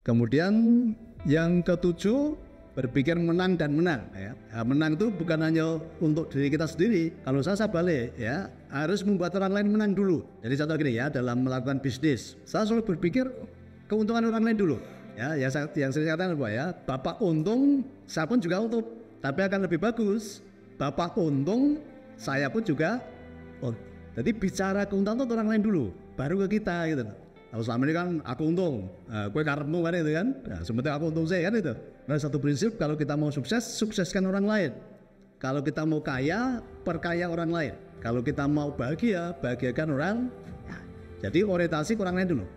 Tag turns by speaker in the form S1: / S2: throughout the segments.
S1: Kemudian yang ketujuh, berpikir menang dan menang ya. Menang itu bukan hanya untuk diri kita sendiri. Kalau saya balik ya, harus membuat orang lain menang dulu. Jadi contoh gini ya, dalam melakukan bisnis, saya selalu berpikir keuntungan orang lain dulu. Ya, yang sering katakan apa ya, Bapak untung, saya pun juga untung. Tapi akan lebih bagus, Bapak untung, saya pun juga untung. Jadi bicara keuntungan untuk orang lain dulu, baru ke kita gitu. Kalau selama ini kan aku untung, gue karepmu kan itu kan, nah, sebenarnya aku untung saya kan itu. Nah, satu prinsip, kalau kita mau sukses, sukseskan orang lain. Kalau kita mau kaya, perkaya orang lain. Kalau kita mau bahagia, bahagiakan orang. Ya, jadi orientasi ke orang lain dulu.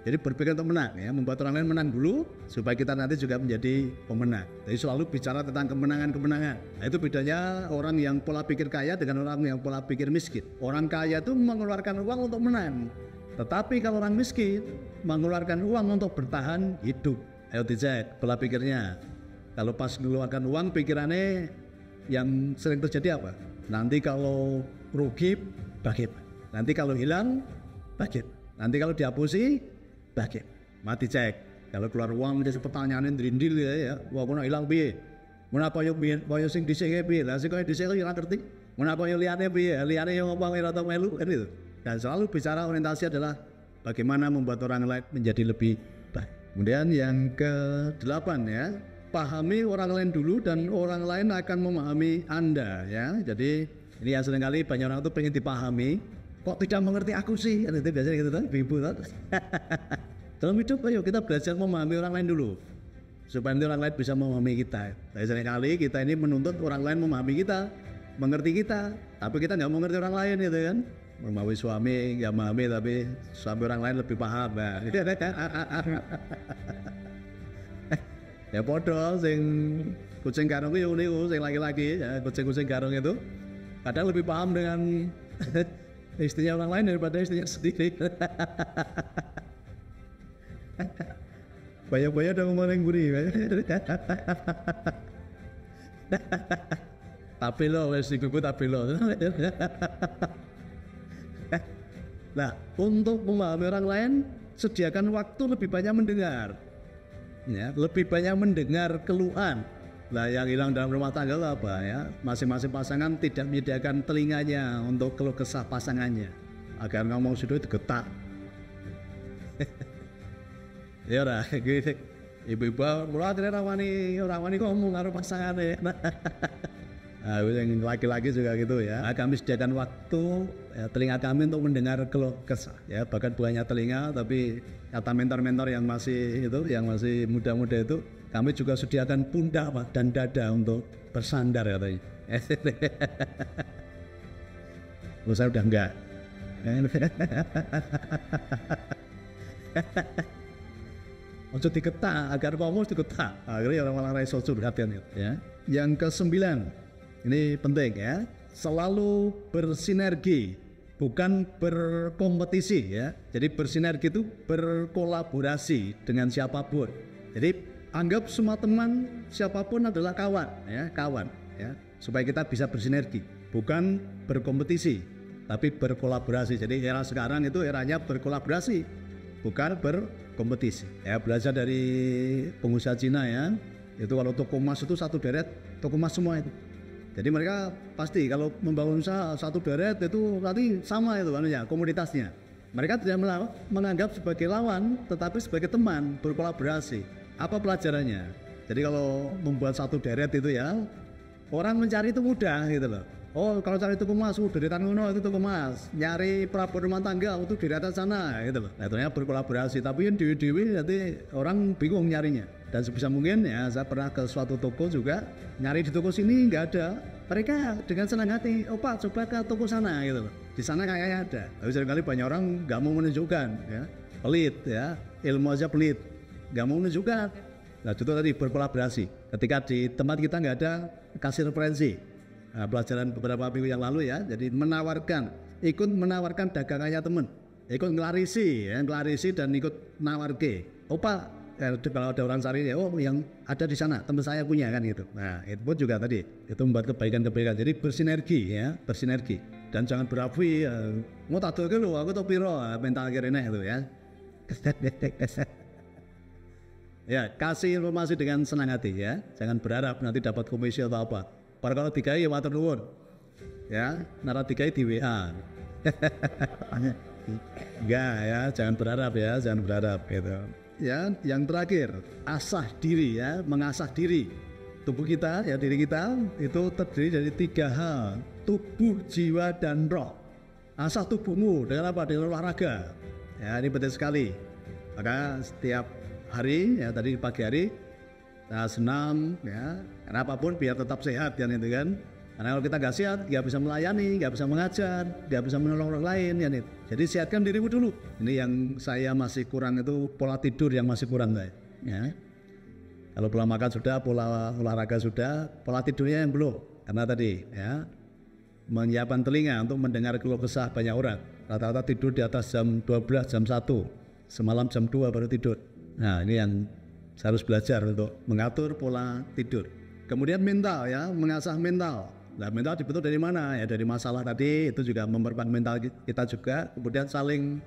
S1: Jadi berpikir untuk menang ya, membuat orang lain menang dulu supaya kita nanti juga menjadi pemenang. Jadi selalu bicara tentang kemenangan-kemenangan. Nah, itu bedanya orang yang pola pikir kaya dengan orang yang pola pikir miskin. Orang kaya itu mengeluarkan uang untuk menang. Tetapi kalau orang miskin mengeluarkan uang untuk bertahan hidup. Ayo dicek pola pikirnya. Kalau pas mengeluarkan uang, pikirannya yang sering terjadi apa? Nanti kalau rugi, bagaimana? Nanti kalau hilang, bagaimana? Nanti kalau dihapusi, bagaimana? Mati cek. Kalau keluar uang jadi pertanyaan ndrindil ya. Wah, kono hilang piye? Menapa yo piye? Kaya sing dhisik piye? Lah sing kaya dhisik yo ora ngerti. Menapa yo liyane piye? Liyane yo ngomong ora tau melu kan itu. Dan selalu bicara orientasi adalah bagaimana membuat orang lain menjadi lebih baik. Kemudian yang ke-8 ya, pahami orang lain dulu dan orang lain akan memahami Anda ya. Jadi ini yang seringkali banyak orang itu pengen dipahami, kok tidak mengerti aku sih, kan itu biasanya gitu kan, ibu kan. Dalam hidup ayo kita belajar memahami orang lain dulu, supaya nanti orang lain bisa memahami kita. Jadi seringkali kita ini menuntut orang lain memahami kita, mengerti kita, tapi kita nggak mengerti orang lain gitu kan. Memahami suami nggak memahami, tapi suami orang lain lebih paham. Nah, ya podo sing kucing garong itu niku sing laki-laki ya, kucing garong itu kadang lebih paham dengan istrinya orang lain daripada istrinya sendiri. Banyak-banyak udah ngomong yang gurih. Tapi lo wes ikut tapi lo. Nah, untuk memahami orang lain, sediakan waktu lebih banyak mendengar. Ya, lebih banyak mendengar keluhan. Nah, yang hilang dalam rumah tangga itu apa ya? Masing-masing pasangan tidak menyediakan telinganya untuk keluh kesah pasangannya. Agar ngomong sudah digetak. Ya ora, gitu. Ibu-ibu mulai akhirnya rawani ngomong karo pasangannya. Nah, yang laki-laki juga gitu ya. Nah, kami sediakan waktu ya, telinga kami untuk mendengar keluh kesah ya, bahkan bukannya telinga tapi kata mentor-mentor yang masih muda-muda itu, kami juga sediakan pundak dan dada untuk bersandar katanya. Loh, saya udah enggak. Ojo diketak, agar kamu diketak. Akhirnya orang-orang raiso curhatian ya. Yang ke-9, ini penting ya, selalu bersinergi, bukan berkompetisi ya. Jadi bersinergi itu berkolaborasi dengan siapapun. Jadi anggap semua teman siapapun adalah kawan ya, supaya kita bisa bersinergi, bukan berkompetisi, tapi berkolaborasi. Jadi era sekarang itu eranya berkolaborasi, bukan berkompetisi. Ya, belajar dari pengusaha Cina ya. Itu kalau toko emas itu satu deret, toko emas semua itu. Jadi mereka pasti kalau membangun usaha satu deret itu nanti sama itu anunya, komoditasnya. Mereka tidak menganggap sebagai lawan, tetapi sebagai teman, berkolaborasi. Apa pelajarannya? Jadi kalau membuat satu deret itu ya, orang mencari itu mudah gitu loh. Oh, kalau cari toko emas, deretan ngono itu toko emas. Nyari perabot rumah tangga itu deretan sana gitu loh. Nah, ternyata berkolaborasi, tapi yang dewi-dewi nanti orang bingung nyarinya. Dan sebisa mungkin ya, saya pernah ke suatu toko juga, nyari di toko sini nggak ada. Mereka dengan senang hati, oh Pak coba ke toko sana gitu loh. Di sana kayaknya ada. Tapi seringkali banyak orang nggak mau menunjukkan ya, pelit ya, ilmu aja pelit, nggak mau menunjukkan. Nah, itu tadi berkolaborasi. Ketika di tempat kita nggak ada, kasih referensi. Nah, pelajaran beberapa minggu yang lalu ya, jadi ikut menawarkan dagangannya temen, ikut ngelarisi dan ikut nawarke. Oh Pak, kalau ada orang cari ya, oh yang ada di sana teman saya punya kan gitu. Nah, itu pun juga tadi itu membuat kebaikan-kebaikan. Jadi bersinergi dan jangan berapi. Mau tak tahu lu, aku tahu piro mental kira itu ya. Ya, kasih informasi dengan senang hati ya. Jangan berharap nanti dapat komisi atau apa. Kalau dikai ya matur nuwun. Ya, nara dikai di WA. Enggak ya, jangan berharap ya, jangan berharap gitu. Ya, yang terakhir, asah diri ya, mengasah diri. Tubuh kita ya, diri kita itu terdiri dari 3 hal, tubuh, jiwa, dan roh. Asah tubuhmu dengan apa? Dengan olahraga. Ya, ini penting sekali. Maka setiap hari ya, tadi pagi hari senam ya, karena apapun biar tetap sehat kan itu kan. Karena kalau kita nggak sehat, nggak bisa melayani, nggak bisa mengajar, nggak bisa menolong orang lain ya nih. Jadi sehatkan dirimu dulu. Ini yang saya masih kurang itu pola tidur yang masih kurang saya. Ya. Kalau pola makan sudah, pola olahraga sudah, pola tidurnya yang belum. Karena tadi ya menyiapkan telinga untuk mendengar keluh kesah banyak orang. Rata-rata tidur di atas jam 12, jam 1, semalam jam 2 baru tidur. Nah ini yang saya harus belajar untuk mengatur pola tidur. Kemudian mental ya, mengasah mental. Nah mental dibentuk dari mana? Ya dari masalah tadi, itu juga memperkuat mental kita juga. Kemudian saling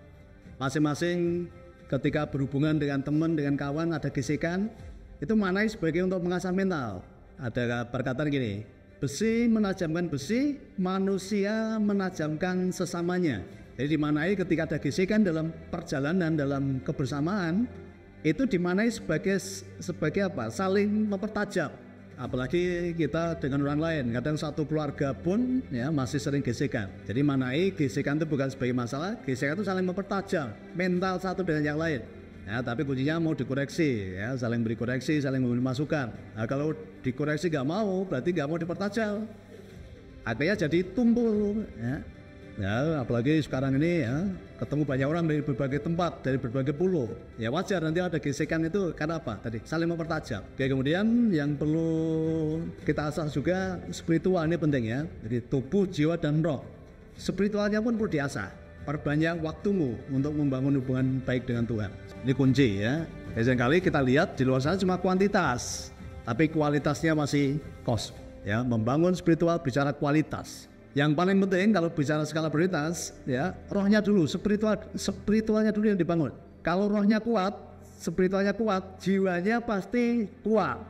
S1: masing-masing ketika berhubungan dengan teman, dengan kawan ada gesekan, itu manai sebagai untuk mengasah mental. Ada perkataan gini, besi menajamkan besi, manusia menajamkan sesamanya. Jadi dimanai ketika ada gesekan dalam perjalanan, dalam kebersamaan, itu dimanai sebagai apa? Saling mempertajam. Apalagi kita dengan orang lain, kadang satu keluarga pun ya masih sering gesekan. Jadi manai gesekan itu bukan sebagai masalah, gesekan itu saling mempertajam mental satu dengan yang lain. Ya, tapi kuncinya mau dikoreksi, ya saling beri koreksi, saling memberi masukan. Nah, kalau dikoreksi nggak mau, berarti nggak mau dipertajam. Akhirnya jadi tumpul. Ya, apalagi sekarang ini ya ketemu banyak orang dari berbagai tempat, dari berbagai pulau. Ya wajar nanti ada gesekan itu karena apa? Tadi saling mempertajam. Oke, kemudian yang perlu kita asah juga spiritual, ini penting ya. Jadi tubuh, jiwa, dan roh. Spiritualnya pun perlu diasah. Perbanyak waktumu untuk membangun hubungan baik dengan Tuhan. Ini kunci ya. Seringkali kita lihat di luar sana cuma kuantitas, tapi kualitasnya masih kosong. Ya, membangun spiritual bicara kualitas. Yang paling penting kalau bicara skala prioritas, ya rohnya dulu, spiritualnya dulu yang dibangun. Kalau rohnya kuat, spiritualnya kuat, jiwanya pasti kuat.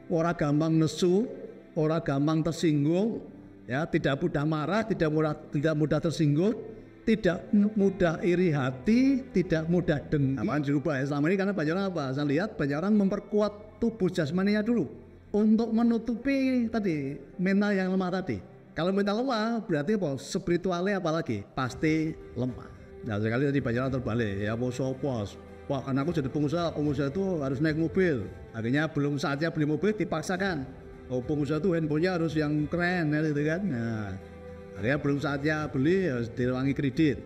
S1: Orang gampang nesu, orang gampang tersinggung, ya tidak mudah marah, tidak mudah tersinggung, tidak mudah iri hati, tidak mudah dengki. Apaan dirubah ya selama ini karena banyak orang apa? Saya lihat banyak orang memperkuat tubuh jasmaninya dulu untuk menutupi tadi mental yang lemah tadi. Kalau mental lemah berarti apa? Spiritualnya apalagi pasti lemah. Nah sekali tadi banyak orang terbalik ya mau sopos. Wah karena aku jadi pengusaha itu harus naik mobil. Akhirnya belum saatnya beli mobil dipaksakan. Oh pengusaha itu handphonenya harus yang keren ya gitu kan. Nah akhirnya belum saatnya beli harus direwangi kredit.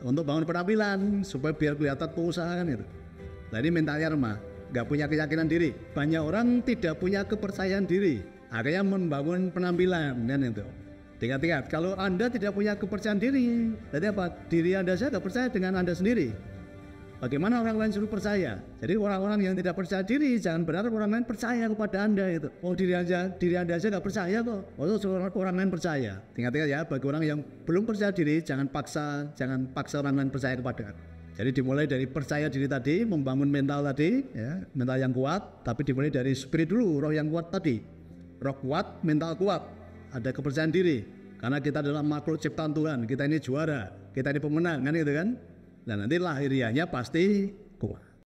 S1: Untuk bangun penampilan supaya biar kelihatan pengusaha kan itu. Nah ini mentalnya lemah, nggak punya keyakinan diri. Banyak orang tidak punya kepercayaan diri. Akhirnya membangun penampilan dan itu. Ingat-ingat, kalau Anda tidak punya kepercayaan diri, berarti apa? Diri Anda saja tidak percaya dengan Anda sendiri. Bagaimana orang lain suruh percaya? Jadi orang-orang yang tidak percaya diri, jangan berharap orang lain percaya kepada Anda itu. Oh diri Anda aja nggak percaya kok. Oh orang lain percaya. Ingat-ingat ya, bagi orang yang belum percaya diri, jangan paksa orang lain percaya kepada Anda. Jadi dimulai dari percaya diri tadi, membangun mental tadi, ya, mental yang kuat. Tapi dimulai dari spirit dulu, roh yang kuat tadi. Roh kuat, mental kuat, ada kepercayaan diri. Karena kita adalah makhluk ciptaan Tuhan, kita ini juara, kita ini pemenang kan gitu kan. Dan nanti lahiriahnya pasti kuat.